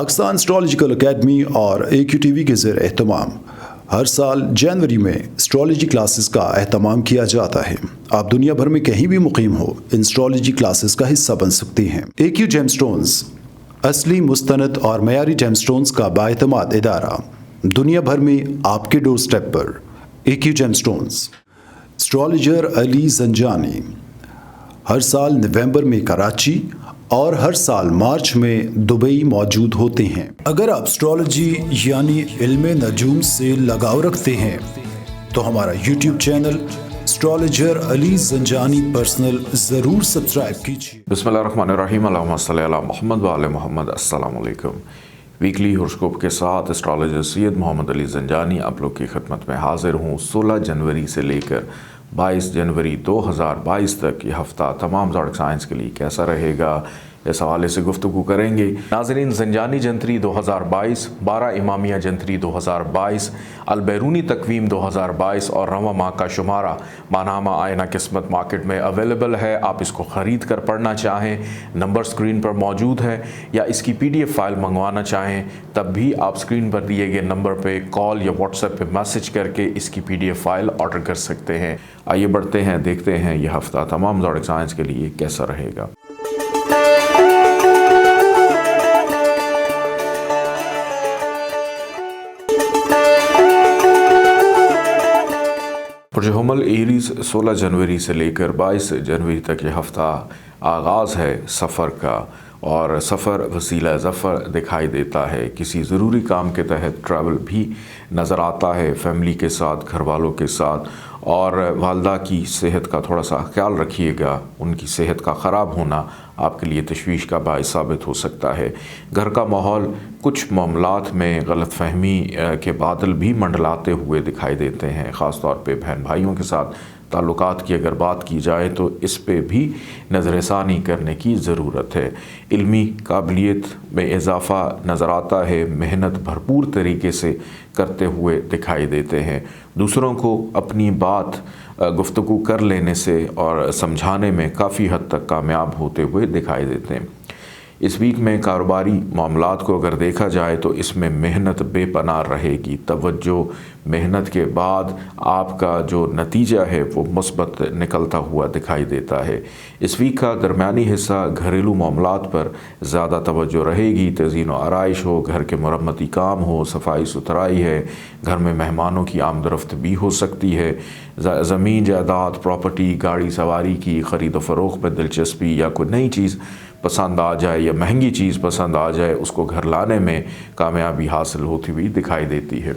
Pakistan astrological academy اور AQTV کے زیر اہتمام ہر سال جنوری میں اسٹرالوجی کلاسز کا اہتمام کیا جاتا ہے۔ آپ دنیا بھر میں کہیں بھی مقیم ہو، ان اسٹرالوجی کلاسز کا حصہ بن سکتے ہیں۔ AQ جیم سٹونز اصلی مستند اور معیاری جیم سٹونز کا بااعتماد ادارہ، دنیا بھر میں آپ کے ڈور سٹیپ پر۔ AQ جیم سٹونز اسٹرالوجر علی زنجانی ہر سال نومبر میں کراچی اور ہر سال مارچ میں دبئی موجود ہوتے ہیں۔ اگر آپ اسٹرالوجی یعنی علم نجوم سے لگاؤ رکھتے ہیں تو ہمارا YouTube چینل اسٹرالوجر علی زنجانی پرسنل ضرور سبسکرائب کیجیے۔ بسم اللہ الرحمن الرحیم، اللہم صلی علی محمد وعلی محمد۔ السلام علیکم۔ ویکلی ہورسکوپ کے ساتھ اسٹرالوجر سید محمد علی زنجانی آپ لوگ کی خدمت میں حاضر ہوں۔ 16 جنوری سے لے کر 22 جنوری 2022 تک یہ ہفتہ تمام زوڈک سائنس کے لیے کیسا رہے گا، اس حوالے سے گفتگو کریں گے۔ ناظرین، زنجانی جنتری 2022، 12 امامیہ جنتری 2022، البیرونی تقویم 2022 اور رواں ماہ کا شمارہ ماہنامہ آئینہ قسمت مارکیٹ میں اویلیبل ہے۔ آپ اس کو خرید کر پڑھنا چاہیں، نمبر سکرین پر موجود ہے، یا اس کی PDF فائل منگوانا چاہیں تب بھی آپ سکرین پر دیے گئے نمبر پہ کال یا واٹس ایپ پہ میسج کر کے اس کی PDF فائل آرڈر کر سکتے ہیں۔ آئیے بڑھتے ہیں، دیکھتے ہیں یہ ہفتہ تمام زوڈک سائنس کے لیے کیسا رہے گا۔ برج حمل ایریز 16 جنوری سے لے کر 22 جنوری تک یہ ہفتہ آغاز ہے سفر کا، اور سفر وسیلہ ظفر دکھائی دیتا ہے۔ کسی ضروری کام کے تحت ٹریول بھی نظر آتا ہے، فیملی کے ساتھ، گھر والوں کے ساتھ، اور والدہ کی صحت کا تھوڑا سا خیال رکھیے گا۔ ان کی صحت کا خراب ہونا آپ کے لیے تشویش کا باعث ثابت ہو سکتا ہے۔ گھر کا ماحول کچھ معاملات میں غلط فہمی کے بادل بھی منڈلاتے ہوئے دکھائی دیتے ہیں، خاص طور پہ بہن بھائیوں کے ساتھ تعلقات کی اگر بات کی جائے تو اس پہ بھی نظر ثانی کرنے کی ضرورت ہے۔ علمی قابلیت میں اضافہ نظر آتا ہے، محنت بھرپور طریقے سے کرتے ہوئے دکھائی دیتے ہیں۔ دوسروں کو اپنی بات گفتگو کر لینے سے اور سمجھانے میں کافی حد تک کامیاب ہوتے ہوئے دکھائی دیتے ہیں۔ اس ویک میں کاروباری معاملات کو اگر دیکھا جائے تو اس میں محنت بے پناہ رہے گی۔ توجہ، محنت کے بعد آپ کا جو نتیجہ ہے وہ مثبت نکلتا ہوا دکھائی دیتا ہے۔ اس ویک کا درمیانی حصہ گھریلو معاملات پر زیادہ توجہ رہے گی۔ تزئین و آرائش ہو، گھر کے مرمتی کام ہو، صفائی ستھرائی ہے، گھر میں مہمانوں کی آمد و رفت بھی ہو سکتی ہے۔ زمین جائیداد، پراپرٹی، گاڑی سواری کی خرید و فروخت میں دلچسپی، یا کوئی نئی چیز پسند آ جائے یا مہنگی چیز پسند آ جائے، اس کو گھر لانے میں کامیابی حاصل ہوتی ہوئی دکھائی دیتی ہے۔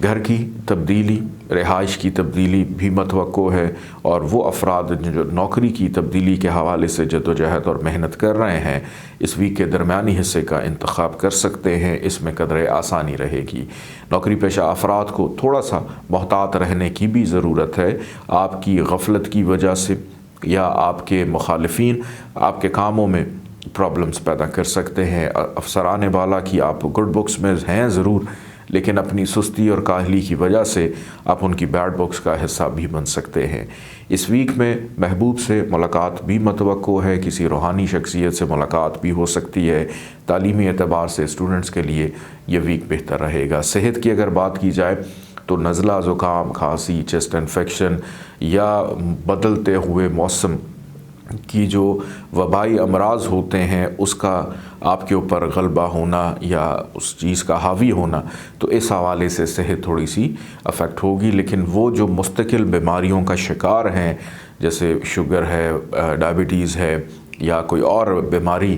گھر کی تبدیلی، رہائش کی تبدیلی بھی متوقع ہے، اور وہ افراد جو نوکری کی تبدیلی کے حوالے سے جدوجہد اور محنت کر رہے ہیں، اس ویک کے درمیانی حصے کا انتخاب کر سکتے ہیں۔ اس میں قدرے آسانی رہے گی۔ نوکری پیشہ افراد کو تھوڑا سا محتاط رہنے کی بھی ضرورت ہے۔ آپ کی غفلت کی وجہ سے یا آپ کے مخالفین آپ کے کاموں میں پرابلمز پیدا کر سکتے ہیں۔ افسران بالا کی آپ گڈ بکس میں ہیں ضرور، لیکن اپنی سستی اور کاہلی کی وجہ سے آپ ان کی بیڈ بکس کا حصہ بھی بن سکتے ہیں۔ اس ویک میں محبوب سے ملاقات بھی متوقع ہے، کسی روحانی شخصیت سے ملاقات بھی ہو سکتی ہے۔ تعلیمی اعتبار سے اسٹوڈنٹس کے لیے یہ ویک بہتر رہے گا۔ صحت کی اگر بات کی جائے تو نزلہ، زکام، کھانسی، چیسٹ انفیکشن یا بدلتے ہوئے موسم کی جو وبائی امراض ہوتے ہیں اس کا آپ کے اوپر غلبہ ہونا یا اس چیز کا حاوی ہونا، تو اس حوالے سے صحت تھوڑی سی افیکٹ ہوگی۔ لیکن وہ جو مستقل بیماریوں کا شکار ہیں، جیسے شوگر ہے، ڈائبٹیز ہے، یا کوئی اور بیماری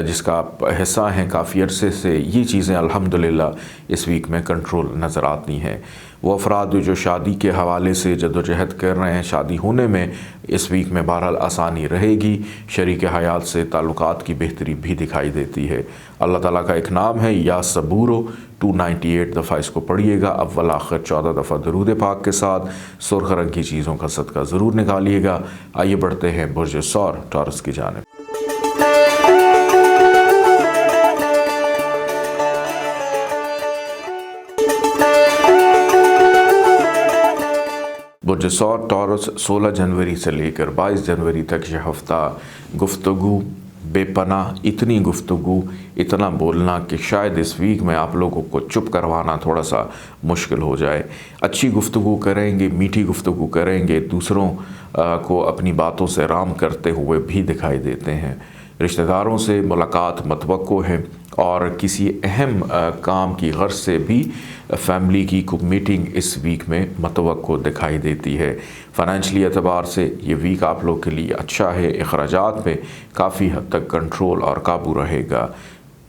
جس کا آپ حصہ ہیں کافی عرصے سے، یہ چیزیں الحمدللہ اس ویک میں کنٹرول نظر آتی ہیں۔ وہ افراد جو شادی کے حوالے سے جدوجہد کر رہے ہیں، شادی ہونے میں اس ویک میں بہرحال آسانی رہے گی۔ شریک حیات سے تعلقات کی بہتری بھی دکھائی دیتی ہے۔ اللہ تعالیٰ کا ایک نام ہے یا صبورو، 298 دفعہ اس کو پڑھیے گا، اول آخر 14 دفعہ درود پاک کے ساتھ۔ سرخ رنگ کی چیزوں کا صدقہ ضرور نکالیے گا۔ آئیے بڑھتے ہیں برج ثور ٹارس کی جانب۔ برج ثور ٹورس 16 جنوری سے لے کر 22 جنوری تک یہ ہفتہ گفتگو، بے پناہ اتنی گفتگو، اتنا بولنا کہ شاید اس ویک میں آپ لوگوں کو چپ کروانا تھوڑا سا مشکل ہو جائے۔ اچھی گفتگو کریں گے، میٹھی گفتگو کریں گے، دوسروں کو اپنی باتوں سے رام کرتے ہوئے بھی دکھائی دیتے ہیں۔ رشتہ داروں سے ملاقات متوقع ہے، اور کسی اہم کام کی غرض سے بھی فیملی کی کوئی میٹنگ اس ویک میں متوقع دکھائی دیتی ہے۔ فائنینشلی اعتبار سے یہ ویک آپ لوگ کے لیے اچھا ہے، اخراجات پہ کافی حد تک کنٹرول اور قابو رہے گا۔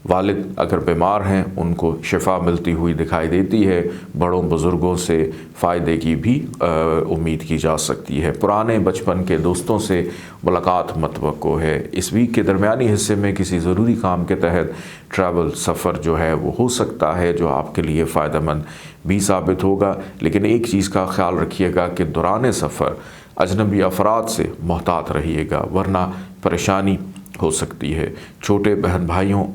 والد اگر بیمار ہیں ان کو شفا ملتی ہوئی دکھائی دیتی ہے، بڑوں بزرگوں سے فائدے کی بھی امید کی جا سکتی ہے۔ پرانے بچپن کے دوستوں سے ملاقات متوقع ہے۔ اس ویک کے درمیانی حصے میں کسی ضروری کام کے تحت ٹریول، سفر جو ہے وہ ہو سکتا ہے، جو آپ کے لیے فائدہ مند بھی ثابت ہوگا۔ لیکن ایک چیز کا خیال رکھیے گا کہ دوران سفر اجنبی افراد سے محتاط رہیے گا، ورنہ پریشانی ہو سکتی ہے۔ چھوٹے بہن بھائیوں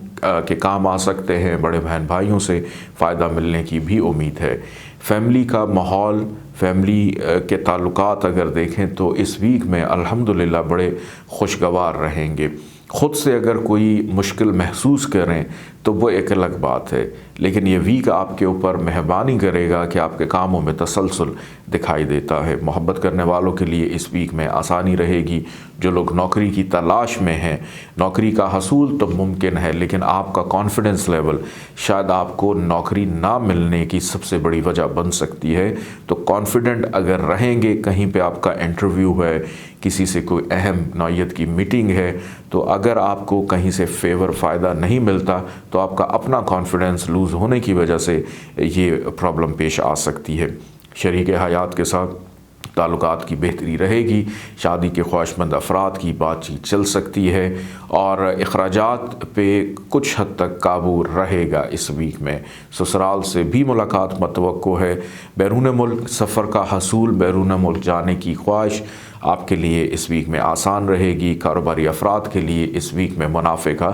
کے کام آ سکتے ہیں، بڑے بہن بھائیوں سے فائدہ ملنے کی بھی امید ہے۔ فیملی کا ماحول، فیملی کے تعلقات اگر دیکھیں تو اس ویک میں الحمدللہ بڑے خوشگوار رہیں گے۔ خود سے اگر کوئی مشکل محسوس کریں تو وہ ایک الگ بات ہے، لیکن یہ ویک آپ کے اوپر مہربانی کرے گا کہ آپ کے کاموں میں تسلسل دکھائی دیتا ہے۔ محبت کرنے والوں کے لیے اس ویک میں آسانی رہے گی۔ جو لوگ نوکری کی تلاش میں ہیں، نوکری کا حصول تو ممکن ہے، لیکن آپ کا کانفیڈنس لیول شاید آپ کو نوکری نہ ملنے کی سب سے بڑی وجہ بن سکتی ہے۔ تو کانفیڈنٹ اگر رہیں گے، کہیں پہ آپ کا انٹرویو ہے، کسی سے کوئی اہم نوعیت کی میٹنگ ہے، تو اگر آپ کو کہیں سے فیور فائدہ نہیں ملتا تو آپ کا اپنا کانفیڈنس لوز ہونے کی وجہ سے یہ پرابلم پیش آ سکتی ہے۔ شریک حیات کے ساتھ تعلقات کی بہتری رہے گی، شادی کے خواہش مند افراد کی بات چیت چل سکتی ہے، اور اخراجات پہ کچھ حد تک قابو رہے گا اس ویک میں۔ سسرال سے بھی ملاقات متوقع ہے۔ بیرون ملک سفر کا حصول، بیرون ملک جانے کی خواہش آپ کے لیے اس ویک میں آسان رہے گی۔ کاروباری افراد کے لیے اس ویک میں منافع کا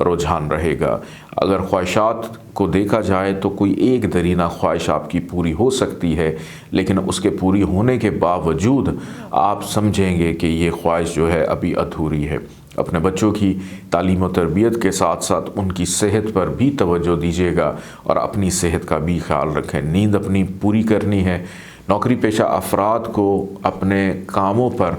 رجحان رہے گا۔ اگر خواہشات کو دیکھا جائے تو کوئی ایک درینہ خواہش آپ کی پوری ہو سکتی ہے، لیکن اس کے پوری ہونے کے باوجود آپ سمجھیں گے کہ یہ خواہش جو ہے ابھی ادھوری ہے۔ اپنے بچوں کی تعلیم و تربیت کے ساتھ ساتھ ان کی صحت پر بھی توجہ دیجیے گا، اور اپنی صحت کا بھی خیال رکھیں۔ نیند اپنی پوری کرنی ہے۔ نوکری پیشہ افراد کو اپنے کاموں پر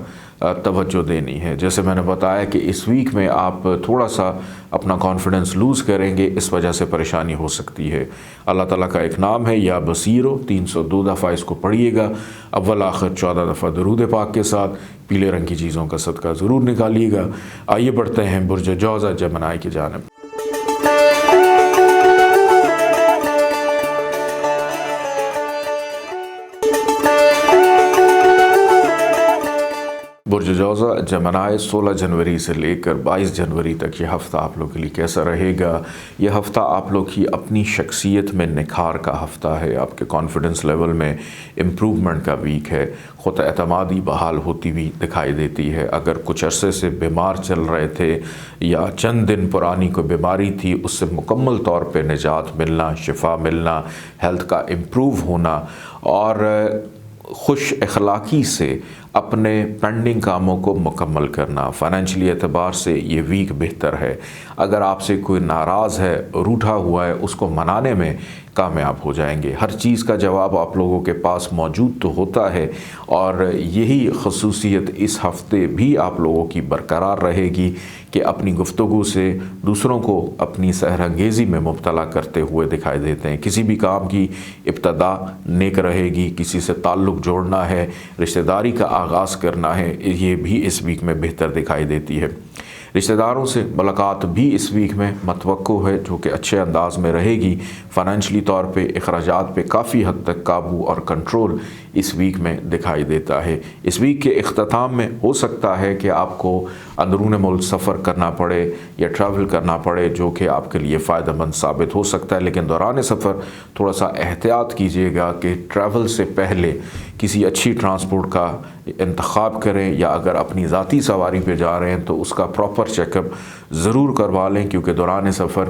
توجہ دینی ہے۔ جیسے میں نے بتایا کہ اس ویک میں آپ تھوڑا سا اپنا کانفیڈنس لوز کریں گے، اس وجہ سے پریشانی ہو سکتی ہے۔ اللہ تعالیٰ کا ایک نام ہے یا بصیرو، 302 دفعہ اس کو پڑھیے گا، اول آخر 14 دفعہ درود پاک کے ساتھ۔ پیلے رنگ کی چیزوں کا صدقہ ضرور نکالیے گا۔ آئیے بڑھتے ہیں برج جوزہ جمنائی کی جانب۔ برج جوزہ جمنائی 16 جنوری سے لے کر 22 جنوری تک یہ ہفتہ آپ لوگ کے لیے کیسا رہے گا؟ یہ ہفتہ آپ لوگ کی اپنی شخصیت میں نکھار کا ہفتہ ہے، آپ کے کانفیڈنس لیول میں امپروومنٹ کا ویک ہے۔ خود اعتمادی بحال ہوتی ہوئی دکھائی دیتی ہے۔ اگر کچھ عرصے سے بیمار چل رہے تھے یا چند دن پرانی کوئی بیماری تھی، اس سے مکمل طور پہ نجات ملنا، شفا ملنا، ہیلتھ کا امپروو ہونا، اور خوش اخلاقی سے اپنے پینڈنگ کاموں کو مکمل کرنا۔ فائنینشلی اعتبار سے یہ ویک بہتر ہے۔ اگر آپ سے کوئی ناراض ہے، روٹھا ہوا ہے، اس کو منانے میں کامیاب ہو جائیں گے۔ ہر چیز کا جواب آپ لوگوں کے پاس موجود تو ہوتا ہے، اور یہی خصوصیت اس ہفتے بھی آپ لوگوں کی برقرار رہے گی کہ اپنی گفتگو سے دوسروں کو اپنی سحر انگیزی میں مبتلا کرتے ہوئے دکھائی دیتے ہیں۔ کسی بھی کام کی ابتدا نیک رہے گی، کسی سے تعلق جوڑنا ہے، رشتہ داری کا آغاز کرنا ہے، یہ بھی اس ویک میں بہتر دکھائی دیتی ہے۔ رشتہ داروں سے ملاقات بھی اس ویک میں متوقع ہے، جو کہ اچھے انداز میں رہے گی۔ فائنینشلی طور پہ اخراجات پہ کافی حد تک قابو اور کنٹرول اس ویک میں دکھائی دیتا ہے۔ اس ویک کے اختتام میں ہو سکتا ہے کہ آپ کو اندرون ملک سفر کرنا پڑے یا ٹریول کرنا پڑے، جو کہ آپ کے لیے فائدہ مند ثابت ہو سکتا ہے، لیکن دوران سفر تھوڑا سا احتیاط کیجیے گا کہ ٹریول سے پہلے کسی اچھی ٹرانسپورٹ کا انتخاب کریں، یا اگر اپنی ذاتی سواری پہ جا رہے ہیں تو اس کا پراپر چیک اپ ضرور کروا لیں، کیونکہ دوران سفر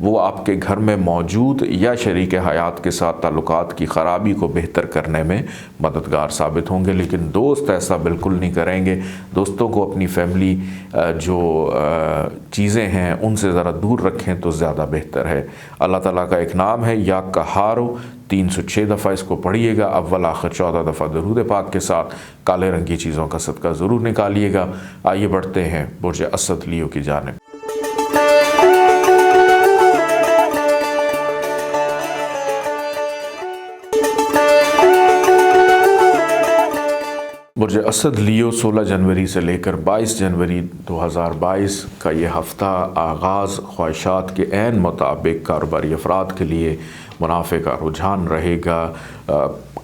وہ آپ کے گھر میں موجود یا شریک حیات کے ساتھ تعلقات کی خرابی کو بہتر کرنے میں مددگار ثابت ہوں گے، لیکن دوست ایسا بالکل نہیں کریں گے۔ دوستوں کو اپنی فیملی جو چیزیں ہیں ان سے ذرا دور رکھیں تو زیادہ بہتر ہے۔ اللہ تعالیٰ کا ایک نام ہے یا قہارو، 306 دفعہ اس کو پڑھیے گا، اول آخر 14 دفعہ درود پاک کے ساتھ۔ کالے رنگ کی چیزوں کا صدقہ ضرور نکالیے گا۔ آئیے بڑھتے ہیں برج اسد لیو کی جانب۔ برج اسد لیو 16 جنوری سے لے کر 22 جنوری 2022 کا یہ ہفتہ آغاز خواہشات کے عین مطابق کاروباری افراد کے لیے منافع کا رجحان رہے گا۔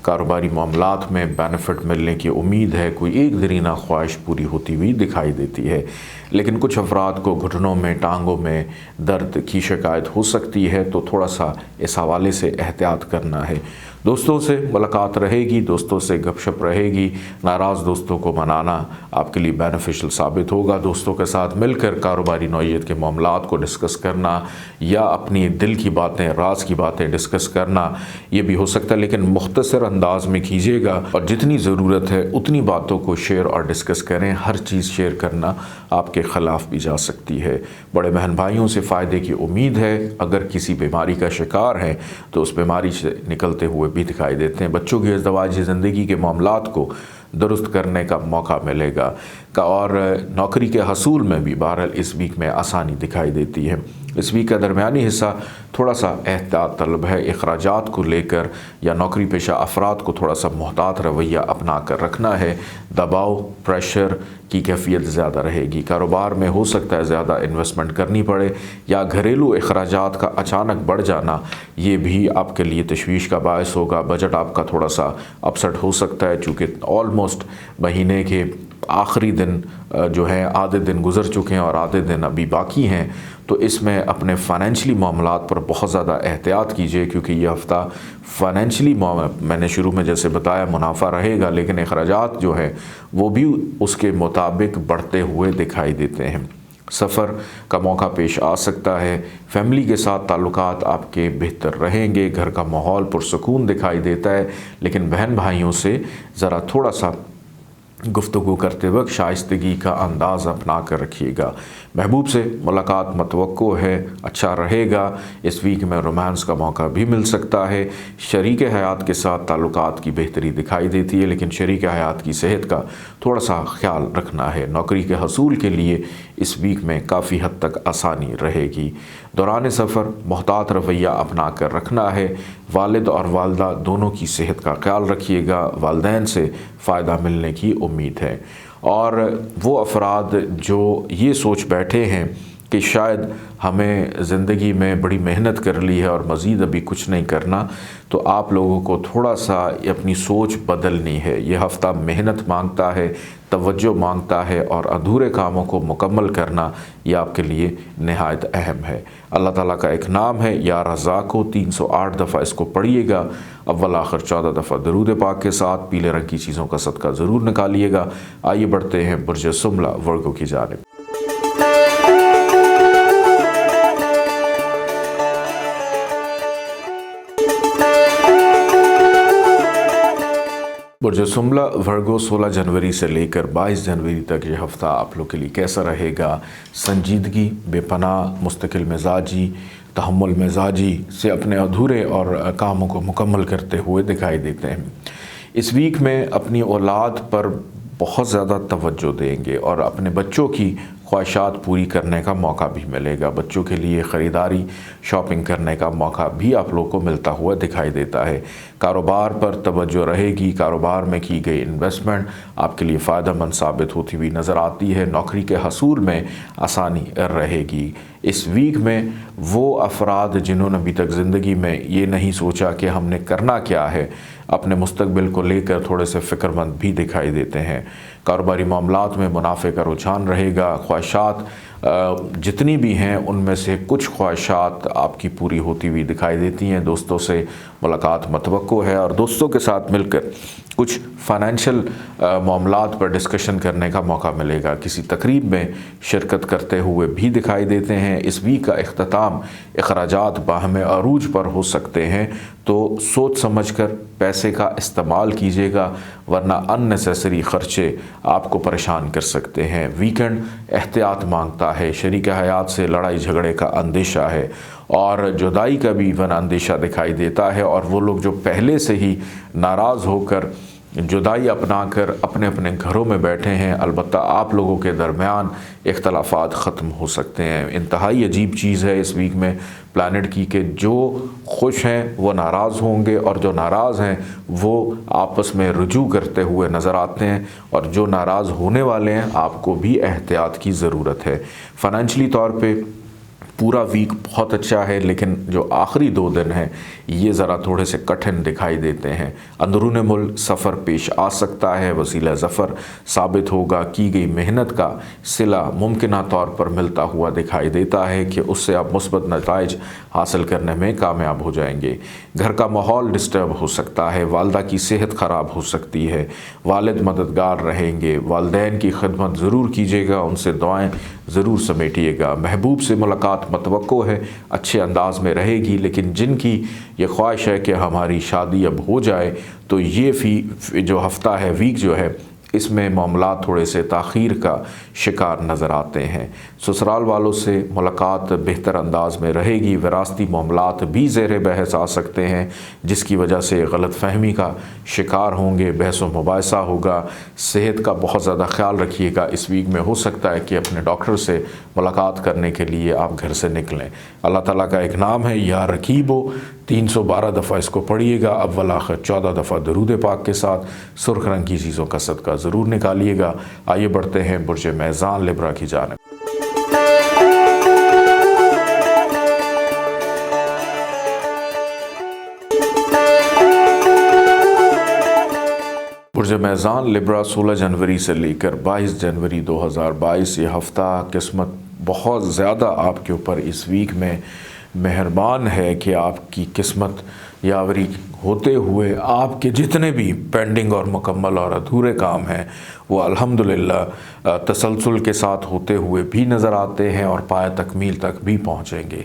کاروباری معاملات میں بینیفٹ ملنے کی امید ہے، کوئی ایک درینہ خواہش پوری ہوتی ہوئی دکھائی دیتی ہے، لیکن کچھ افراد کو گھٹنوں میں ٹانگوں میں درد کی شکایت ہو سکتی ہے، تو تھوڑا سا اس حوالے سے احتیاط کرنا ہے۔ دوستوں سے ملاقات رہے گی، دوستوں سے گپ شپ رہے گی، ناراض دوستوں کو منانا آپ کے لیے بینیفیشل ثابت ہوگا۔ دوستوں کے ساتھ مل کر کاروباری نوعیت کے معاملات کو ڈسکس کرنا یا اپنی دل کی باتیں، راز کی باتیں ڈسکس کرنا یہ بھی ہو سکتا ہے، لیکن مختصر انداز میں کیجیے گا اور جتنی ضرورت ہے اتنی باتوں کو شیئر اور ڈسکس کریں۔ ہر چیز شیئر کرنا آپ کے خلاف بھی جا سکتی ہے۔ بڑے بہن بھائیوں سے فائدے کی امید ہے، اگر کسی بیماری کا شکار ہیں تو اس بیماری سے نکلتے ہوئے بھی دکھائی دیتے ہیں۔ بچوں کی ازدواجی زندگی کے معاملات کو درست کرنے کا موقع ملے گا، اور نوکری کے حصول میں بھی بہرحال اس ویک میں آسانی دکھائی دیتی ہے۔ اس ویک کا درمیانی حصہ تھوڑا سا احتیاط طلب ہے، اخراجات کو لے کر یا نوکری پیشہ افراد کو تھوڑا سا محتاط رویہ اپنا کر رکھنا ہے۔ دباؤ، پریشر کی کیفیت زیادہ رہے گی۔ کاروبار میں ہو سکتا ہے زیادہ انویسٹمنٹ کرنی پڑے، یا گھریلو اخراجات کا اچانک بڑھ جانا یہ بھی آپ کے لیے تشویش کا باعث ہوگا۔ بجٹ آپ کا تھوڑا سا اپسٹ ہو سکتا ہے، چونکہ آلموسٹ مہینے کے آخری دن جو ہیں آدھے دن گزر چکے ہیں اور آدھے دن ابھی باقی ہیں، تو اس میں اپنے فائنینشلی معاملات پر بہت زیادہ احتیاط کیجیے، کیونکہ یہ ہفتہ فائنینشلی میں نے شروع میں جیسے بتایا منافع رہے گا، لیکن اخراجات جو ہیں وہ بھی اس کے مطابق بڑھتے ہوئے دکھائی دیتے ہیں۔ سفر کا موقع پیش آ سکتا ہے، فیملی کے ساتھ تعلقات آپ کے بہتر رہیں گے، گھر کا ماحول پرسکون دکھائی دیتا ہے، لیکن بہن بھائیوں سے ذرا تھوڑا سا گفتگو کرتے وقت شائستگی کا انداز اپنا کر رکھیے گا۔ محبوب سے ملاقات متوقع ہے، اچھا رہے گا۔ اس ویک میں رومانس کا موقع بھی مل سکتا ہے۔ شریک حیات کے ساتھ تعلقات کی بہتری دکھائی دیتی ہے، لیکن شریک حیات کی صحت کا تھوڑا سا خیال رکھنا ہے۔ نوکری کے حصول کے لیے اس ویک میں کافی حد تک آسانی رہے گی۔ دوران سفر محتاط رویہ اپنا کر رکھنا ہے۔ والد اور والدہ دونوں کی صحت کا خیال رکھیے گا، والدین سے فائدہ ملنے کی امید ہے۔ اور وہ افراد جو یہ سوچ بیٹھے ہیں کہ شاید ہمیں زندگی میں بڑی محنت کر لی ہے اور مزید ابھی کچھ نہیں کرنا، تو آپ لوگوں کو تھوڑا سا اپنی سوچ بدلنی ہے۔ یہ ہفتہ محنت مانگتا ہے، توجہ مانگتا ہے، اور ادھورے کاموں کو مکمل کرنا یہ آپ کے لیے نہایت اہم ہے۔ اللہ تعالیٰ کا ایک نام ہے یا رزاقو، 308 دفعہ اس کو پڑھیے گا، اول آخر 14 دفعہ درود پاک کے ساتھ۔ پیلے رنگ کی چیزوں کا صدقہ ضرور نکالیے گا۔ آئیے بڑھتے ہیں برج سنبلہ ورگو کی جانب۔ برج سنبلہ ورگو 16 جنوری سے لے کر 22 جنوری تک یہ ہفتہ آپ لوگ کے لیے کیسا رہے گا؟ سنجیدگی، بے پناہ مستقل مزاجی، تحمل مزاجی سے اپنے ادھورے اور کاموں کو مکمل کرتے ہوئے دکھائی دیتے ہیں۔ اس ویک میں اپنی اولاد پر بہت زیادہ توجہ دیں گے اور اپنے بچوں کی خواہشات پوری کرنے کا موقع بھی ملے گا۔ بچوں کے لیے خریداری، شاپنگ کرنے کا موقع بھی آپ لوگوں کو ملتا ہوا دکھائی دیتا ہے۔ کاروبار پر توجہ رہے گی، کاروبار میں کی گئی انویسٹمنٹ آپ کے لیے فائدہ مند ثابت ہوتی ہوئی نظر آتی ہے۔ نوکری کے حصول میں آسانی رہے گی۔ اس ویک میں وہ افراد جنہوں نے ابھی تک زندگی میں یہ نہیں سوچا کہ ہم نے کرنا کیا ہے، اپنے مستقبل کو لے کر تھوڑے سے فکر مند بھی دکھائی دیتے ہیں۔ کاروباری معاملات میں منافع کا رجحان رہے گا۔ خواہشات جتنی بھی ہیں ان میں سے کچھ خواہشات آپ کی پوری ہوتی ہوئی دکھائی دیتی ہیں۔ دوستوں سے ملاقات متوقع ہے اور دوستوں کے ساتھ مل کر کچھ فائنینشیل معاملات پر ڈسکشن کرنے کا موقع ملے گا، کسی تقریب میں شرکت کرتے ہوئے بھی دکھائی دیتے ہیں۔ اس ویک کا اختتام اخراجات باہم عروج پر ہو سکتے ہیں، تو سوچ سمجھ کر پیسے کا استعمال کیجیے گا، ورنہ ان نیسیسری خرچے آپ کو پریشان کر سکتے ہیں۔ ویکنڈ احتیاط مانگتا ہے، شریک حیات سے لڑائی جھگڑے کا اندیشہ ہے اور جدائی کا بھی ایون اندیشہ دکھائی دیتا ہے، اور وہ لوگ جو پہلے سے ہی ناراض ہو کر جدائی اپنا کر اپنے اپنے گھروں میں بیٹھے ہیں، البتہ آپ لوگوں کے درمیان اختلافات ختم ہو سکتے ہیں۔ انتہائی عجیب چیز ہے اس ویک میں پلانٹ کی کہ جو خوش ہیں وہ ناراض ہوں گے، اور جو ناراض ہیں وہ آپس میں رجوع کرتے ہوئے نظر آتے ہیں، اور جو ناراض ہونے والے ہیں آپ کو بھی احتیاط کی ضرورت ہے۔ فائنینشلی طور پہ پورا ویک بہت اچھا ہے، لیکن جو آخری 2 دن ہیں یہ ذرا تھوڑے سے کٹھن دکھائی دیتے ہیں۔ اندرون ملک سفر پیش آ سکتا ہے، وسیلہ ظفر ثابت ہوگا، کی گئی محنت کا صلہ ممکنہ طور پر ملتا ہوا دکھائی دیتا ہے کہ اس سے آپ مثبت نتائج حاصل کرنے میں کامیاب ہو جائیں گے۔ گھر کا ماحول ڈسٹرب ہو سکتا ہے، والدہ کی صحت خراب ہو سکتی ہے، والد مددگار رہیں گے، والدین کی خدمت ضرور کیجیے گا، ان سے دعائیں ضرور سمیٹیے گا۔ محبوب سے ملاقات متوقع ہے، اچھے انداز میں رہے گی، لیکن جن کی یہ خواہش ہے کہ ہماری شادی اب ہو جائے، تو یہ جو ہفتہ ہے، ویک جو ہے، اس میں معاملات تھوڑے سے تاخیر کا شکار نظر آتے ہیں۔ سسرال والوں سے ملاقات بہتر انداز میں رہے گی، وراثتی معاملات بھی زیر بحث آ سکتے ہیں، جس کی وجہ سے غلط فہمی کا شکار ہوں گے، بحث و مباحثہ ہوگا۔ صحت کا بہت زیادہ خیال رکھیے گا، اس ویک میں ہو سکتا ہے کہ اپنے ڈاکٹر سے ملاقات کرنے کے لیے آپ گھر سے نکلیں۔ اللہ تعالیٰ کا ایک نام ہے یا رقیب، 312 دفعہ اس کو پڑھیے گا، اول آخر 14 دفعہ درود پاک کے ساتھ، سرخ رنگ کی چیزوں کا صدقہ ضرور نکالیے گا۔ آئیے بڑھتے ہیں برج میزان لبرا کی جانب۔ برج میزان لبرا 16 جنوری سے لے کر 22 جنوری 2022 یہ ہفتہ قسمت بہت زیادہ آپ کے اوپر اس ویک میں مہربان ہے کہ آپ کی قسمت یاوری ہوتے ہوئے آپ کے جتنے بھی پینڈنگ اور مکمل اور ادھورے کام ہیں وہ الحمدللہ تسلسل کے ساتھ ہوتے ہوئے بھی نظر آتے ہیں اور پایہ تکمیل تک بھی پہنچیں گے۔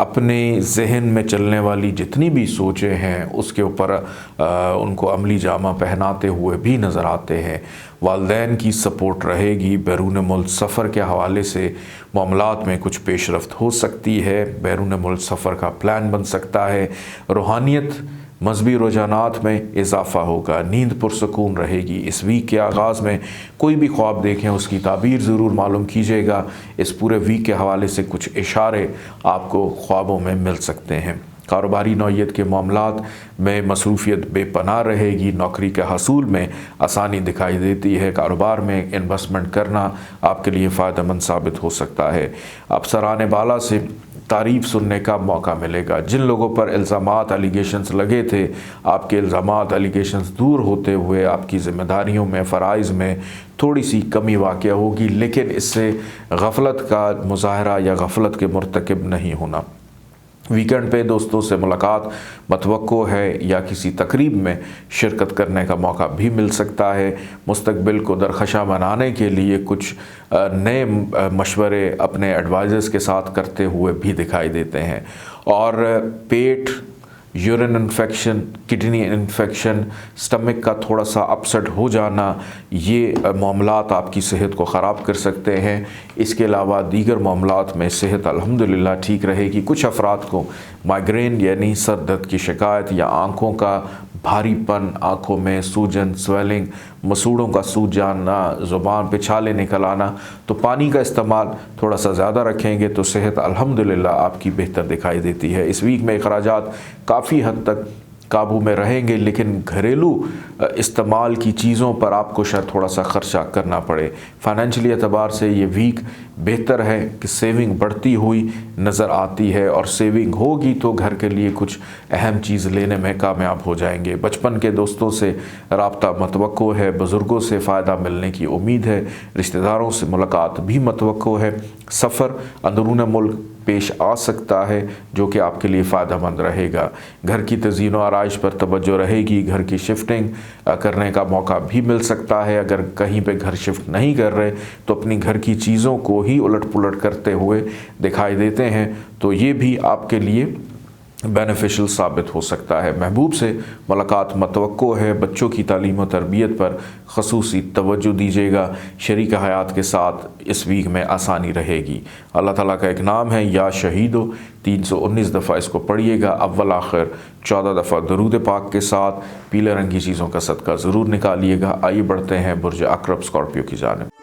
اپنے ذہن میں چلنے والی جتنی بھی سوچیں ہیں اس کے اوپر ان کو عملی جامہ پہناتے ہوئے بھی نظر آتے ہیں۔ والدین کی سپورٹ رہے گی۔ بیرون ملک سفر کے حوالے سے معاملات میں کچھ پیش رفت ہو سکتی ہے، بیرون ملک سفر کا پلان بن سکتا ہے۔ روحانیت مذہبی رجحانات میں اضافہ ہوگا، نیند پرسکون رہے گی۔ اس ویک کے آغاز میں کوئی بھی خواب دیکھیں اس کی تعبیر ضرور معلوم کیجیے گا۔ اس پورے ویک کے حوالے سے کچھ اشارے آپ کو خوابوں میں مل سکتے ہیں۔ کاروباری نوعیت کے معاملات میں مصروفیت بے پناہ رہے گی، نوکری کے حصول میں آسانی دکھائی دیتی ہے، کاروبار میں انویسٹمنٹ کرنا آپ کے لیے فائدہ مند ثابت ہو سکتا ہے۔ افسران بالا سے تعریف سننے کا موقع ملے گا۔ جن لوگوں پر الزامات الیگیشنز لگے تھے، آپ کے الزامات الیگیشنز دور ہوتے ہوئے آپ کی ذمہ داریوں میں فرائض میں تھوڑی سی کمی واقع ہوگی، لیکن اس سے غفلت کا مظاہرہ یا غفلت کے مرتکب نہیں ہونا۔ ویکنڈ پہ دوستوں سے ملاقات متوقع ہے یا کسی تقریب میں شرکت کرنے کا موقع بھی مل سکتا ہے۔ مستقبل کو درخشاں بنانے کے لیے کچھ نئے مشورے اپنے ایڈوائزرز کے ساتھ کرتے ہوئے بھی دکھائی دیتے ہیں، اور پیٹ، urine infection, kidney infection, stomach کا تھوڑا سا اپسٹ ہو جانا، یہ معاملات آپ کی صحت کو خراب کر سکتے ہیں۔ اس کے علاوہ دیگر معاملات میں صحت الحمدللہ ٹھیک رہے گی۔ کچھ افراد کو مائیگرین یعنی سر درد کی شکایت یا آنکھوں کا بھاری پن، آنکھوں میں سوجن، سویلنگ، مسوڑوں کا سوج جانا، زبان پہ چھالے نکل آنا، تو پانی کا استعمال تھوڑا سا زیادہ رکھیں گے تو صحت الحمدللہ آپ کی بہتر دکھائی دیتی ہے۔ اس ویک میں اخراجات کافی حد تک قابو میں رہیں گے، لیکن گھریلو استعمال کی چیزوں پر آپ کو شاید تھوڑا سا خرچہ کرنا پڑے۔ فائنینشلی اعتبار سے یہ ویک بہتر ہے کہ سیونگ بڑھتی ہوئی نظر آتی ہے، اور سیونگ ہوگی تو گھر کے لیے کچھ اہم چیز لینے میں کامیاب ہو جائیں گے۔ بچپن کے دوستوں سے رابطہ متوقع ہے، بزرگوں سے فائدہ ملنے کی امید ہے، رشتہ داروں سے ملاقات بھی متوقع ہے۔ سفر اندرون ملک پیش آ سکتا ہے جو کہ آپ کے لیے فائدہ مند رہے گا۔ گھر کی تزئین و آرائش پر توجہ رہے گی، گھر کی شفٹنگ کرنے کا موقع بھی مل سکتا ہے۔ اگر کہیں پہ گھر شفٹ نہیں کر رہے تو اپنی گھر کی چیزوں کو ہی الٹ پلٹ کرتے ہوئے دکھائی دیتے ہیں، تو یہ بھی آپ کے لیے بینیفیشل ثابت ہو سکتا ہے۔ محبوب سے ملاقات متوقع ہے، بچوں کی تعلیم و تربیت پر خصوصی توجہ دیجیے گا، شریک حیات کے ساتھ اس ویک میں آسانی رہے گی۔ اللہ تعالیٰ کا ایک نام ہے یا شہیدو، 319 دفعہ اس کو پڑھیے گا، اول آخر 14 دفعہ درود پاک کے ساتھ پیلے رنگ کی چیزوں کا صدقہ ضرور نکالیے گا۔ آئیے بڑھتے ہیں برج عقرب اسکارپیو کی جانب۔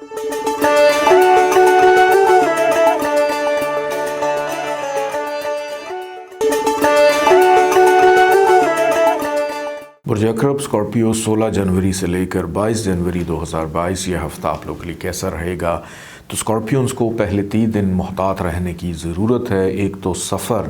برج عقرب اسکارپیو 16 جنوری سے لے کر 22 جنوری 2022 یہ ہفتہ آپ لوگوں کے لیے کیسا رہے گا؟ تو اسکارپیونز کو پہلے 3 دن محتاط رہنے کی ضرورت ہے۔ ایک تو سفر،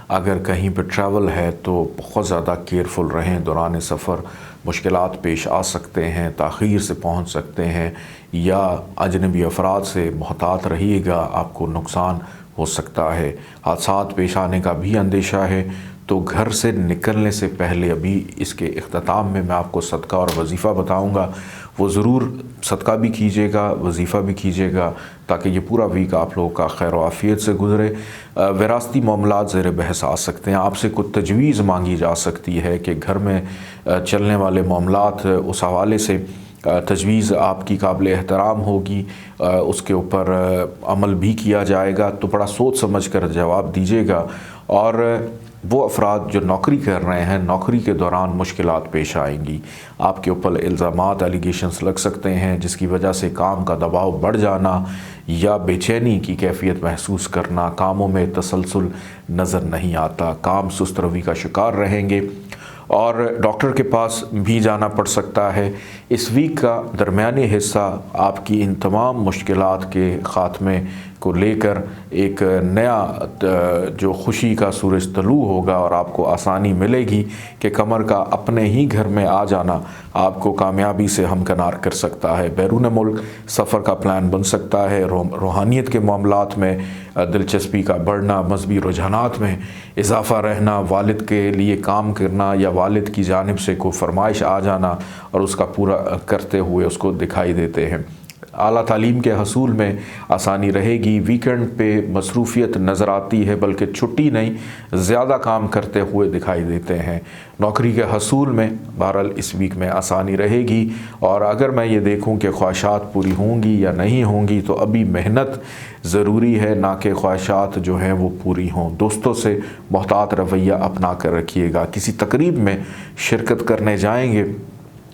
اگر کہیں پہ ٹریول ہے تو بہت زیادہ کیئرفل رہیں، دوران سفر مشکلات پیش آ سکتے ہیں، تاخیر سے پہنچ سکتے ہیں، یا اجنبی افراد سے محتاط رہیے گا، آپ کو نقصان ہو سکتا ہے۔ حادثات پیش آنے کا بھی اندیشہ ہے، تو گھر سے نکلنے سے پہلے ابھی اس کے اختتام میں آپ کو صدقہ اور وظیفہ بتاؤں گا، وہ ضرور صدقہ بھی کیجیے گا، وظیفہ بھی کیجیے گا، تاکہ یہ پورا ویک آپ لوگوں کا خیر و عافیت سے گزرے۔ وراثتی معاملات زیر بحث آ سکتے ہیں، آپ سے کچھ تجویز مانگی جا سکتی ہے کہ گھر میں چلنے والے معاملات، اس حوالے سے تجویز آپ کی قابل احترام ہوگی، اس کے اوپر عمل بھی کیا جائے گا، تو بڑا سوچ سمجھ کر جواب دیجیے گا۔ اور وہ افراد جو نوکری کر رہے ہیں، نوکری کے دوران مشکلات پیش آئیں گی، آپ کے اوپر الزامات، ایلیگیشنز لگ سکتے ہیں، جس کی وجہ سے کام کا دباؤ بڑھ جانا یا بے چینی کی کیفیت محسوس کرنا، کاموں میں تسلسل نظر نہیں آتا، کام سست روی کا شکار رہیں گے، اور ڈاکٹر کے پاس بھی جانا پڑ سکتا ہے۔ اس ویک کا درمیانی حصہ آپ کی ان تمام مشکلات کے خاتمے کو لے کر ایک نیا جو خوشی کا سورج طلوع ہوگا، اور آپ کو آسانی ملے گی کہ کمر کا اپنے ہی گھر میں آ جانا آپ کو کامیابی سے ہمکنار کر سکتا ہے۔ بیرون ملک سفر کا پلان بن سکتا ہے، روحانیت کے معاملات میں دلچسپی کا بڑھنا، مذہبی رجحانات میں اضافہ رہنا، والد کے لیے کام کرنا یا والد کی جانب سے کوئی فرمائش آ جانا اور اس کا پورا کرتے ہوئے اس کو دکھائی دیتے ہیں۔ اعلیٰ تعلیم کے حصول میں آسانی رہے گی۔ ویکنڈ پہ مصروفیت نظر آتی ہے، بلکہ چھٹی نہیں، زیادہ کام کرتے ہوئے دکھائی دیتے ہیں۔ نوکری کے حصول میں بہرحال اس ویک میں آسانی رہے گی، اور اگر میں یہ دیکھوں کہ خواہشات پوری ہوں گی یا نہیں ہوں گی تو ابھی محنت ضروری ہے، نہ کہ خواہشات جو ہیں وہ پوری ہوں۔ دوستوں سے محتاط رویہ اپنا کر رکھیے گا۔ کسی تقریب میں شرکت کرنے جائیں گے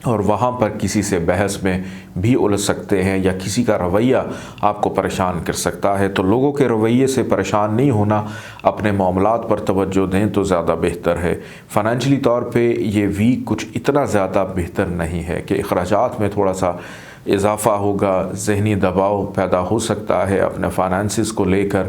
اور وہاں پر کسی سے بحث میں بھی الجھ سکتے ہیں، یا کسی کا رویہ آپ کو پریشان کر سکتا ہے، تو لوگوں کے رویے سے پریشان نہیں ہونا، اپنے معاملات پر توجہ دیں تو زیادہ بہتر ہے۔ فائنینشلی طور پہ یہ ویک کچھ اتنا زیادہ بہتر نہیں ہے کہ اخراجات میں تھوڑا سا اضافہ ہوگا، ذہنی دباؤ پیدا ہو سکتا ہے اپنے فائنانسز کو لے کر،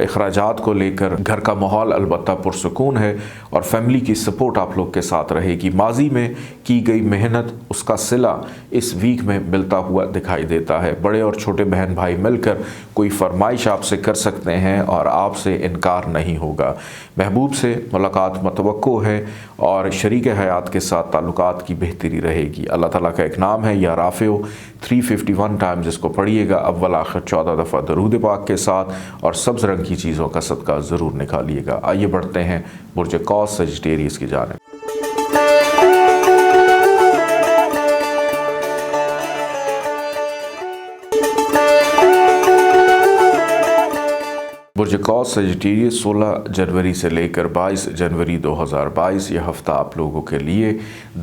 اخراجات کو لے کر۔ گھر کا ماحول البتہ پرسکون ہے، اور فیملی کی سپورٹ آپ لوگ کے ساتھ رہے گی۔ ماضی میں کی گئی محنت، اس کا صلہ اس ویک میں ملتا ہوا دکھائی دیتا ہے۔ بڑے اور چھوٹے بہن بھائی مل کر کوئی فرمائش آپ سے کر سکتے ہیں اور آپ سے انکار نہیں ہوگا۔ محبوب سے ملاقات متوقع ہے، اور شریک حیات کے ساتھ تعلقات کی بہتری رہے گی۔ اللہ تعالیٰ کا ایک نام ہے یا رافع، 351 ٹائمز اس کو پڑھیے گا، اول آخر 14 دفعہ درود پاک کے ساتھ، اور سبز رنگ کی چیزوں کا صدقہ ضرور نکالیے گا۔ آئیے بڑھتے ہیں برج قوس سجٹیریس کی جانب۔ برج قوس سجٹیریس 16 جنوری سے لے کر 22 جنوری 2022 یہ ہفتہ آپ لوگوں کے لیے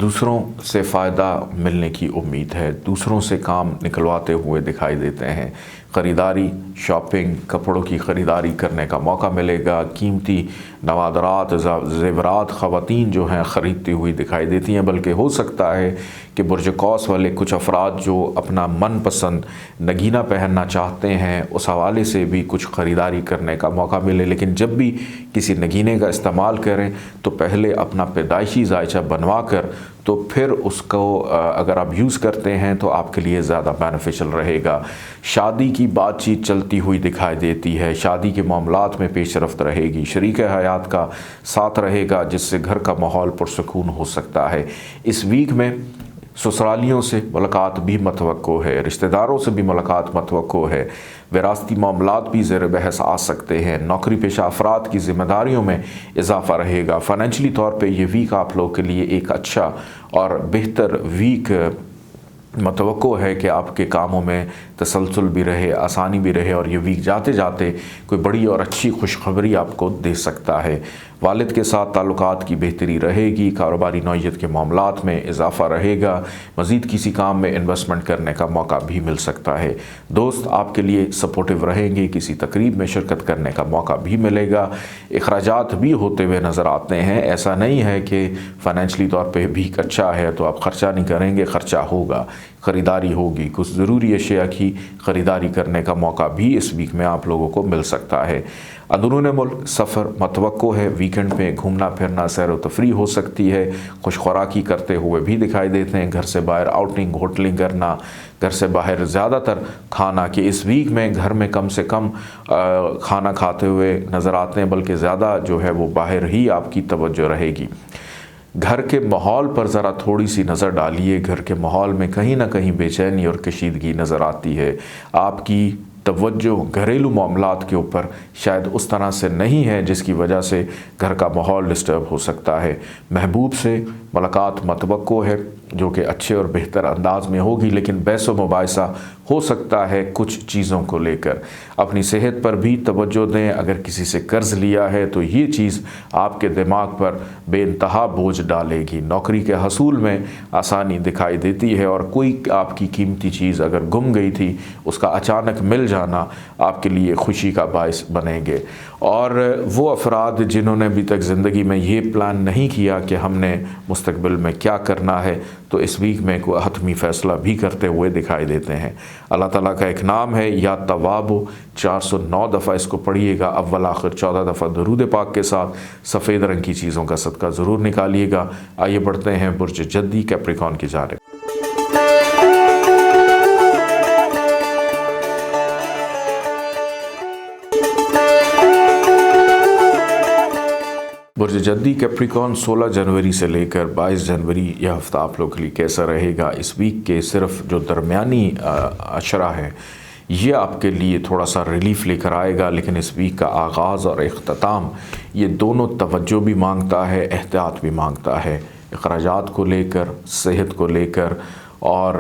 دوسروں سے فائدہ ملنے کی امید ہے، دوسروں سے کام نکلواتے ہوئے دکھائی دیتے ہیں۔ خریداری، شاپنگ، کپڑوں کی خریداری کرنے کا موقع ملے گا۔ قیمتی نوادرات، زیورات خواتین جو ہیں خریدتی ہوئی دکھائی دیتی ہیں، بلکہ ہو سکتا ہے کہ برج قوس والے کچھ افراد جو اپنا من پسند نگینہ پہننا چاہتے ہیں، اس حوالے سے بھی کچھ خریداری کرنے کرنے کا موقع ملے، لیکن جب بھی کسی نگینے کا استعمال کریں تو پہلے اپنا پیدائشی ذائچہ بنوا کر تو پھر اس کو اگر آپ یوز کرتے ہیں تو آپ کے لیے زیادہ بینیفیشل رہے گا۔ شادی کی بات چیت چلتی ہوئی دکھائی دیتی ہے، شادی کے معاملات میں پیش رفت رہے گی، شریک حیات کا ساتھ رہے گا جس سے گھر کا ماحول پرسکون ہو سکتا ہے۔ اس ویک میں سسرالیوں سے ملاقات بھی متوقع ہے، رشتہ داروں سے بھی ملاقات متوقع ہے، وراثتی معاملات بھی زیر بحث آ سکتے ہیں، نوکری پیشہ افراد کی ذمہ داریوں میں اضافہ رہے گا۔ فائنینشلی طور پہ یہ ویک آپ لوگوں کے لیے ایک اچھا اور بہتر ویک متوقع ہے کہ آپ کے کاموں میں تسلسل بھی رہے، آسانی بھی رہے، اور یہ ویک جاتے جاتے کوئی بڑی اور اچھی خوشخبری آپ کو دے سکتا ہے۔ والد کے ساتھ تعلقات کی بہتری رہے گی، کاروباری نوعیت کے معاملات میں اضافہ رہے گا، مزید کسی کام میں انویسٹمنٹ کرنے کا موقع بھی مل سکتا ہے۔ دوست آپ کے لیے سپورٹیو رہیں گے، کسی تقریب میں شرکت کرنے کا موقع بھی ملے گا، اخراجات بھی ہوتے ہوئے نظر آتے ہیں۔ ایسا نہیں ہے کہ فائنینشلی طور پہ بھی اچھا ہے تو آپ خرچہ نہیں کریں گے، خرچہ ہوگا، خریداری ہوگی، کچھ ضروری اشیاء کی خریداری کرنے کا موقع بھی اس ویک میں آپ لوگوں کو مل سکتا ہے۔ اندرون ملک سفر متوقع ہے، ویکنڈ پہ گھومنا پھرنا، سیر و تفریح ہو سکتی ہے، خوش خوراکی کرتے ہوئے بھی دکھائی دیتے ہیں، گھر سے باہر آؤٹنگ ہوٹلنگ کرنا، گھر سے باہر زیادہ تر کھانا، کہ اس ویک میں گھر میں کم سے کم کھانا کھاتے ہوئے نظر آتے ہیں، بلکہ زیادہ جو ہے وہ باہر ہی آپ کی توجہ رہے گی۔ گھر کے ماحول پر ذرا تھوڑی سی نظر ڈالیے، گھر کے ماحول میں کہیں نہ کہیں بے چینی اور کشیدگی نظر آتی ہے۔ آپ کی توجہ گھریلو معاملات کے اوپر شاید اس طرح سے نہیں ہے جس کی وجہ سے گھر کا ماحول ڈسٹرب ہو سکتا ہے۔ محبوب سے ملاقات متوقع ہے جو کہ اچھے اور بہتر انداز میں ہوگی، لیکن بحث و مباحثہ ہو سکتا ہے کچھ چیزوں کو لے کر۔ اپنی صحت پر بھی توجہ دیں، اگر کسی سے قرض لیا ہے تو یہ چیز آپ کے دماغ پر بے انتہا بوجھ ڈالے گی۔ نوکری کے حصول میں آسانی دکھائی دیتی ہے، اور کوئی آپ کی قیمتی چیز اگر گم گئی تھی اس کا اچانک مل جانا آپ کے لیے خوشی کا باعث بنیں گے۔ اور وہ افراد جنہوں نے ابھی تک زندگی میں یہ پلان نہیں کیا کہ ہم نے مستقبل میں کیا کرنا ہے، تو اس ویک میں کوئی حتمی فیصلہ بھی کرتے ہوئے دکھائی دیتے ہیں۔ اللہ تعالیٰ کا ایک نام ہے یا تواب، 409 دفعہ اس کو پڑھیے گا، اول آخر 14 دفعہ درود پاک کے ساتھ۔ سفید رنگ کی چیزوں کا صدقہ ضرور نکالیے گا۔ آئیے بڑھتے ہیں برج جدی کیپریکون کی جانب۔ برج جدی کیپریکون 16 جنوری سے لے کر 22 جنوری یہ ہفتہ آپ لوگوں کے لیے کیسا رہے گا؟ اس ویک کے صرف جو درمیانی اشرہ ہے یہ آپ کے لیے تھوڑا سا ریلیف لے کر آئے گا، لیکن اس ویک کا آغاز اور اختتام یہ دونوں توجہ بھی مانگتا ہے، احتیاط بھی مانگتا ہے، اخراجات کو لے کر، صحت کو لے کر، اور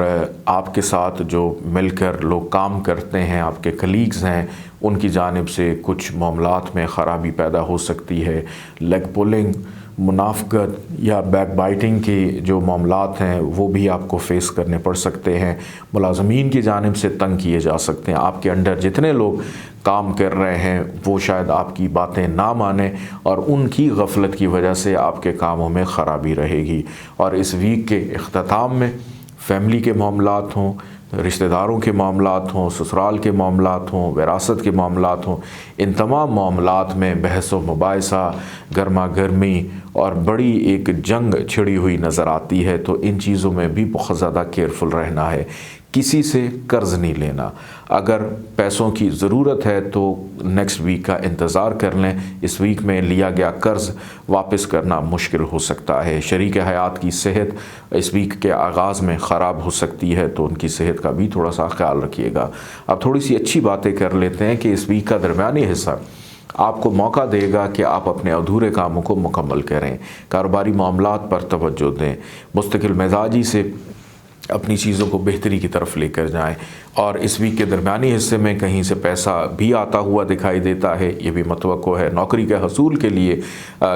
آپ کے ساتھ جو مل کر لوگ کام کرتے ہیں، آپ کے کلیگز ہیں، ان کی جانب سے کچھ معاملات میں خرابی پیدا ہو سکتی ہے۔ لیگ پولنگ، منافقت یا بیک بائٹنگ کے جو معاملات ہیں وہ بھی آپ کو فیس کرنے پڑ سکتے ہیں۔ ملازمین کی جانب سے تنگ کیے جا سکتے ہیں، آپ کے انڈر جتنے لوگ کام کر رہے ہیں وہ شاید آپ کی باتیں نہ مانیں، اور ان کی غفلت کی وجہ سے آپ کے کاموں میں خرابی رہے گی۔ اور اس ویک کے اختتام میں فیملی کے معاملات ہوں، رشتہ داروں کے معاملات ہوں، سسرال کے معاملات ہوں، وراثت کے معاملات ہوں، ان تمام معاملات میں بحث و مباحثہ، گرما گرمی اور بڑی ایک جنگ چھڑی ہوئی نظر آتی ہے۔ تو ان چیزوں میں بھی بہت زیادہ کیئرفل رہنا ہے۔ کسی سے قرض نہیں لینا، اگر پیسوں کی ضرورت ہے تو نیکسٹ ویک کا انتظار کر لیں، اس ویک میں لیا گیا قرض واپس کرنا مشکل ہو سکتا ہے۔ شریک حیات کی صحت اس ویک کے آغاز میں خراب ہو سکتی ہے، تو ان کی صحت کا بھی تھوڑا سا خیال رکھیے گا۔ اب تھوڑی سی اچھی باتیں کر لیتے ہیں کہ اس ویک کا درمیانی حصہ آپ کو موقع دے گا کہ آپ اپنے ادھورے کاموں کو مکمل کریں، کاروباری معاملات پر توجہ دیں، مستقل مزاجی سے اپنی چیزوں کو بہتری کی طرف لے کر جائیں، اور اس ویک کے درمیانی حصے میں کہیں سے پیسہ بھی آتا ہوا دکھائی دیتا ہے، یہ بھی متوقع ہے۔ نوکری کے حصول کے لیے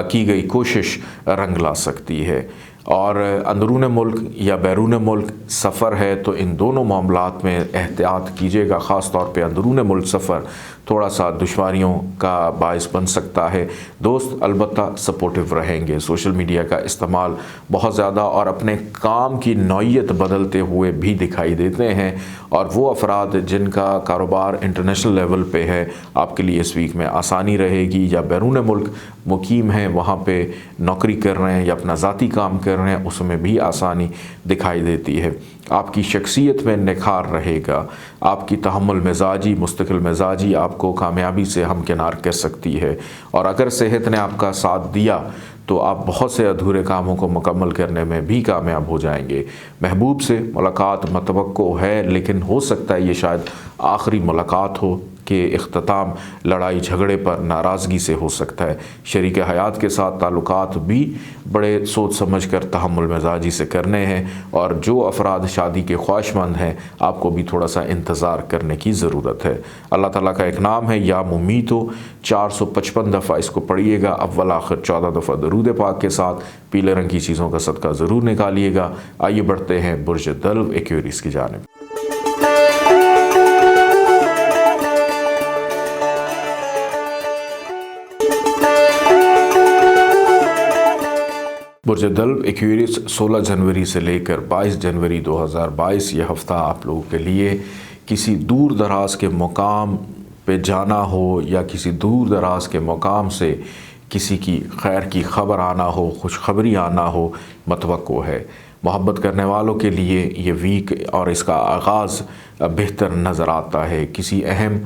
کی گئی کوشش رنگ لا سکتی ہے۔ اور اندرون ملک یا بیرون ملک سفر ہے تو ان دونوں معاملات میں احتیاط کیجیے گا، خاص طور پہ اندرون ملک سفر تھوڑا سا دشواریوں کا باعث بن سکتا ہے۔ دوست البتہ سپورٹیو رہیں گے، سوشل میڈیا کا استعمال بہت زیادہ اور اپنے کام کی نوعیت بدلتے ہوئے بھی دکھائی دیتے ہیں، اور وہ افراد جن کا کاروبار انٹرنیشنل لیول پہ ہے آپ کے لیے اس ویک میں آسانی رہے گی، یا بیرون ملک مقیم ہیں وہاں پہ نوکری کر رہے ہیں یا اپنا ذاتی کام کر رہے ہیں، اس میں بھی آسانی دکھائی دیتی ہے۔ آپ کی شخصیت میں نکھار رہے گا، آپ کی تحمل مزاجی، مستقل مزاجی آپ کو کامیابی سے ہمکنار کر سکتی ہے، اور اگر صحت نے آپ کا ساتھ دیا تو آپ بہت سے ادھورے کاموں کو مکمل کرنے میں بھی کامیاب ہو جائیں گے۔ محبوب سے ملاقات متوقع ہے، لیکن ہو سکتا ہے یہ شاید آخری ملاقات ہو کہ اختتام لڑائی جھگڑے پر ناراضگی سے ہو سکتا ہے۔ شریک حیات کے ساتھ تعلقات بھی بڑے سوچ سمجھ کر تحمل مزاجی سے کرنے ہیں، اور جو افراد شادی کے خواہش مند ہیں آپ کو بھی تھوڑا سا انتظار کرنے کی ضرورت ہے۔ اللہ تعالیٰ کا ایک نام ہے یا ممیتو، 455 دفعہ اس کو پڑھیے گا، اول آخر 14 دفعہ درود پاک کے ساتھ پیلے رنگ کی چیزوں کا صدقہ ضرور نکالیے گا۔ آئیے بڑھتے ہیں برج دلو ایکویریس کی جانب۔ برج دلو ایکویریس 16 جنوری سے لے کر 22 جنوری 2022 یہ ہفتہ آپ لوگوں کے لیے کسی دور دراز کے مقام پہ جانا ہو یا کسی دور دراز کے مقام سے کسی کی خیر کی خبر آنا ہو، خوشخبری آنا ہو متوقع ہے۔ محبت کرنے والوں کے لیے یہ ویک اور اس کا آغاز بہتر نظر آتا ہے۔ کسی اہم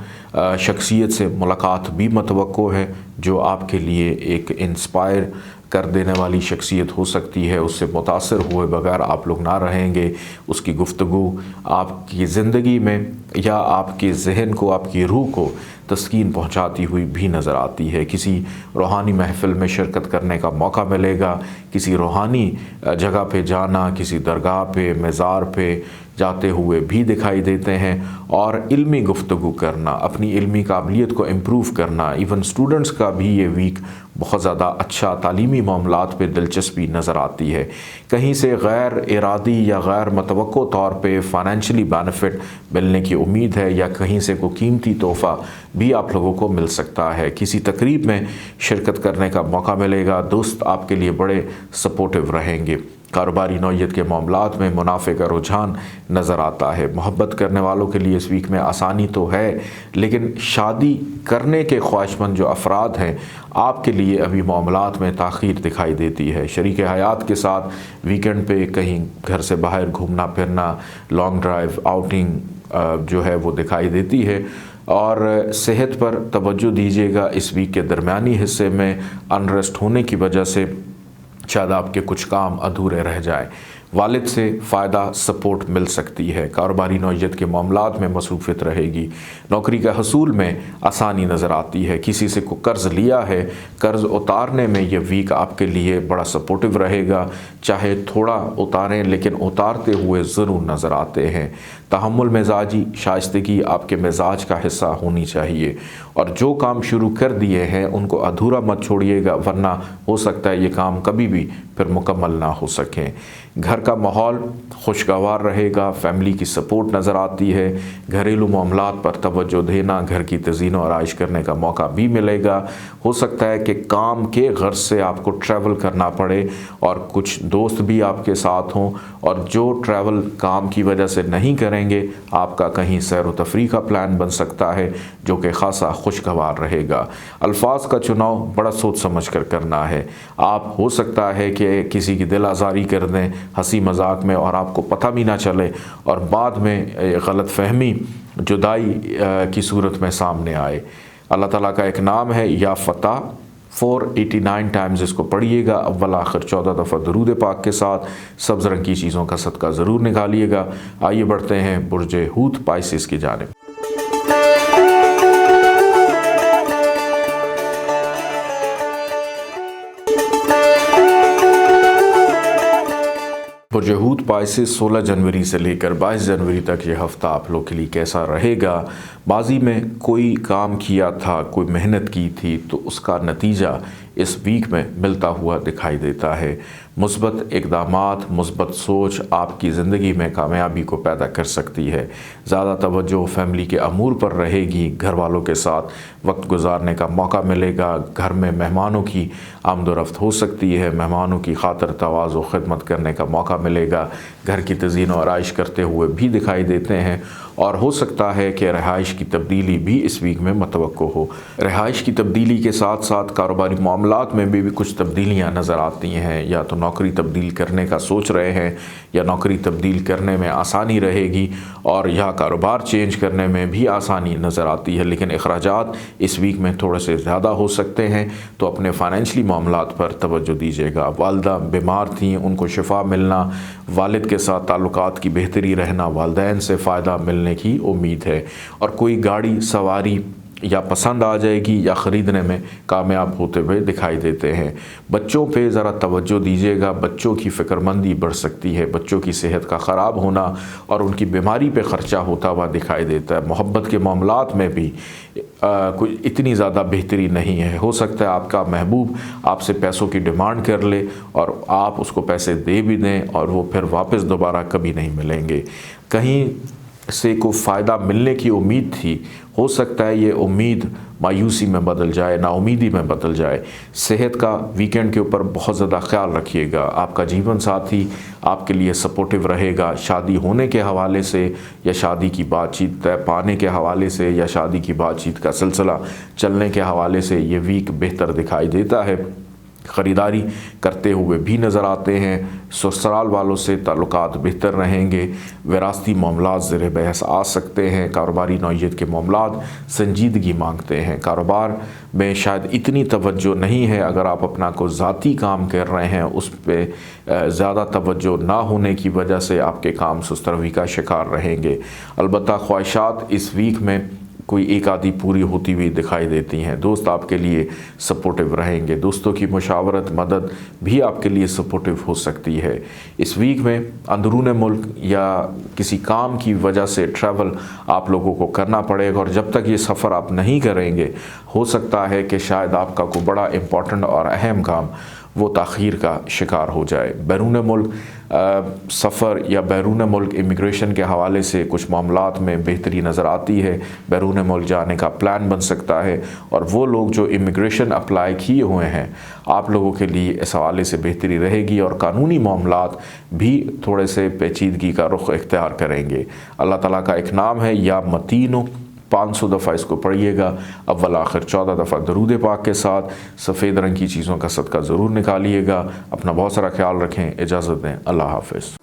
شخصیت سے ملاقات بھی متوقع ہے جو آپ کے لیے ایک انسپائر کر دینے والی شخصیت ہو سکتی ہے، اس سے متاثر ہوئے بغیر آپ لوگ نہ رہیں گے۔ اس کی گفتگو آپ کی زندگی میں یا آپ کے ذہن کو، آپ کی روح کو تسکین پہنچاتی ہوئی بھی نظر آتی ہے۔ کسی روحانی محفل میں شرکت کرنے کا موقع ملے گا، کسی روحانی جگہ پہ جانا، کسی درگاہ پہ، مزار پہ جاتے ہوئے بھی دکھائی دیتے ہیں، اور علمی گفتگو کرنا، اپنی علمی قابلیت کو امپروو کرنا، ایون سٹوڈنٹس کا بھی یہ ویک بہت زیادہ اچھا تعلیمی معاملات پہ دلچسپی نظر آتی ہے۔ کہیں سے غیر ارادی یا غیر متوقع طور پہ فائنینشلی بینیفٹ ملنے کی امید ہے، یا کہیں سے کوئی قیمتی تحفہ بھی آپ لوگوں کو مل سکتا ہے۔ کسی تقریب میں شرکت کرنے کا موقع ملے گا، دوست آپ کے لیے بڑے سپورٹیو رہیں گے۔ کاروباری نوعیت کے معاملات میں منافع کا رجحان نظر آتا ہے۔ محبت کرنے والوں کے لیے اس ویک میں آسانی تو ہے، لیکن شادی کرنے کے خواہش مند جو افراد ہیں آپ کے لیے ابھی معاملات میں تاخیر دکھائی دیتی ہے۔ شریک حیات کے ساتھ ویکنڈ پہ کہیں گھر سے باہر گھومنا پھرنا، لانگ ڈرائیو، آؤٹنگ جو ہے وہ دکھائی دیتی ہے، اور صحت پر توجہ دیجیے گا۔ اس ویک کے درمیانی حصے میں انریسٹ ہونے کی وجہ سے شاید آپ کے کچھ کام ادھورے رہ جائیں۔ والد سے فائدہ سپورٹ مل سکتی ہے۔ کاروباری نوعیت کے معاملات میں مصروفیت رہے گی۔ نوکری کا حصول میں آسانی نظر آتی ہے۔ کسی سے کوئی قرض لیا ہے، قرض اتارنے میں یہ ویک آپ کے لیے بڑا سپورٹیو رہے گا۔ چاہے تھوڑا اتاریں لیکن اتارتے ہوئے ضرور نظر آتے ہیں۔ تحمل مزاجی، شائستگی آپ کے مزاج کا حصہ ہونی چاہیے، اور جو کام شروع کر دیے ہیں ان کو ادھورا مت چھوڑیے گا، ورنہ ہو سکتا ہے یہ کام کبھی بھی پھر مکمل نہ ہو سکیں۔ گھر کا ماحول خوشگوار رہے گا، فیملی کی سپورٹ نظر آتی ہے۔ گھریلو معاملات پر توجہ دینا، گھر کی تزئین و آرائش کرنے کا موقع بھی ملے گا۔ ہو سکتا ہے کہ کام کے غرض سے آپ کو ٹریول کرنا پڑے، اور کچھ دوست بھی آپ کے ساتھ ہوں، اور جو ٹریول کام کی وجہ سے نہیں کریں گے آپ کا کہیں سیر و تفریح کا پلان بن سکتا ہے جو کہ خاصا خوشگوار رہے گا۔ الفاظ کا چناؤ بڑا سوچ سمجھ کر کرنا ہے۔ آپ ہو سکتا ہے کہ کسی کی دل آزاری کر دیں ہنسی مذاق میں اور آپ کو پتہ بھی نہ چلے، اور بعد میں غلط فہمی جدائی کی صورت میں سامنے آئے۔ اللہ تعالیٰ کا ایک نام ہے یا فتح، 489 ٹائمز اس کو پڑھیے گا، اول آخر 14 دفعہ درود پاک کے ساتھ۔ سبز رنگ کی چیزوں کا صدقہ ضرور نکالیے گا۔ آئیے بڑھتے ہیں برج حوت پائسس کی جانب۔ برج حوت پائسس 16 جنوری سے لے کر 22 جنوری تک یہ ہفتہ آپ لوگ کے لیے کیسا رہے گا؟ ماضی میں کوئی کام کیا تھا، کوئی محنت کی تھی، تو اس کا نتیجہ اس ویک میں ملتا ہوا دکھائی دیتا ہے۔ مثبت اقدامات، مثبت سوچ آپ کی زندگی میں کامیابی کو پیدا کر سکتی ہے۔ زیادہ توجہ فیملی کے امور پر رہے گی، گھر والوں کے ساتھ وقت گزارنے کا موقع ملے گا، گھر میں مہمانوں کی آمد و رفت ہو سکتی ہے، مہمانوں کی خاطر تواضع و خدمت کرنے کا موقع ملے گا، گھر کی تزئین و آرائش کرتے ہوئے بھی دکھائی دیتے ہیں، اور ہو سکتا ہے کہ رہائش کی تبدیلی بھی اس ویک میں متوقع ہو۔ رہائش کی تبدیلی کے ساتھ ساتھ کاروباری معاملات میں بھی کچھ تبدیلیاں نظر آتی ہیں، یا تو نوکری تبدیل کرنے کا سوچ رہے ہیں، یا نوکری تبدیل کرنے میں آسانی رہے گی، اور یا کاروبار چینج کرنے میں بھی آسانی نظر آتی ہے، لیکن اخراجات اس ویک میں تھوڑے سے زیادہ ہو سکتے ہیں، تو اپنے فائنینشلی معاملات پر توجہ دیجیے گا۔ والدہ بیمار تھیں، ان کو شفا ملنا، والد کے ساتھ تعلقات کی بہتری رہنا، والدین سے فائدہ ملنے کی امید ہے، اور کوئی گاڑی سواری یا پسند آ جائے گی یا خریدنے میں کامیاب ہوتے ہوئے دکھائی دیتے ہیں۔ بچوں پہ ذرا توجہ دیجیے گا، بچوں کی فکر مندی بڑھ سکتی ہے، بچوں کی صحت کا خراب ہونا اور ان کی بیماری پہ خرچہ ہوتا ہوا دکھائی دیتا ہے۔ محبت کے معاملات میں بھی کوئی اتنی زیادہ بہتری نہیں ہے، ہو سکتا ہے آپ کا محبوب آپ سے پیسوں کی ڈیمانڈ کر لے اور آپ اس کو پیسے دے بھی دیں اور وہ پھر واپس دوبارہ کبھی نہیں ملیں گے۔ کہیں سے کو فائدہ ملنے کی امید تھی، ہو سکتا ہے یہ امید مایوسی میں بدل جائے، نا امیدی میں بدل جائے۔ صحت کا ویکینڈ کے اوپر بہت زیادہ خیال رکھیے گا۔ آپ کا جیون ساتھی آپ کے لیے سپورٹیو رہے گا، شادی ہونے کے حوالے سے یا شادی کی بات چیت طے پانے کے حوالے سے یا شادی کی بات چیت کا سلسلہ چلنے کے حوالے سے یہ ویک بہتر دکھائی دیتا ہے۔ خریداری کرتے ہوئے بھی نظر آتے ہیں، سسرال والوں سے تعلقات بہتر رہیں گے، وراثتی معاملات زیر بحث آ سکتے ہیں، کاروباری نوعیت کے معاملات سنجیدگی مانگتے ہیں۔ کاروبار میں شاید اتنی توجہ نہیں ہے، اگر آپ اپنا کوئی ذاتی کام کر رہے ہیں اس پہ زیادہ توجہ نہ ہونے کی وجہ سے آپ کے کام سست روی کا شکار رہیں گے۔ البتہ خواہشات اس ویک میں کوئی ایک آدھی پوری ہوتی ہوئی دکھائی دیتی ہیں۔ دوست آپ کے لیے سپورٹیو رہیں گے، دوستوں کی مشاورت مدد بھی آپ کے لیے سپورٹیو ہو سکتی ہے۔ اس ویک میں اندرون ملک یا کسی کام کی وجہ سے ٹریول آپ لوگوں کو کرنا پڑے گا، اور جب تک یہ سفر آپ نہیں کریں گے ہو سکتا ہے کہ شاید آپ کا کوئی بڑا امپورٹنٹ اور اہم کام وہ تاخیر کا شکار ہو جائے۔ بیرون ملک سفر یا بیرون ملک امیگریشن کے حوالے سے کچھ معاملات میں بہتری نظر آتی ہے، بیرون ملک جانے کا پلان بن سکتا ہے، اور وہ لوگ جو امیگریشن اپلائی کیے ہوئے ہیں آپ لوگوں کے لیے اس حوالے سے بہتری رہے گی، اور قانونی معاملات بھی تھوڑے سے پیچیدگی کا رخ اختیار کریں گے۔ اللہ تعالیٰ کا ایک نام ہے یا متینو، 500 دفعہ اس کو پڑھیے گا، اول آخر 14 دفعہ درود پاک کے ساتھ۔ سفید رنگ کی چیزوں کا صدقہ ضرور نکالیے گا۔ اپنا بہت سارا خیال رکھیں، اجازت دیں، اللہ حافظ۔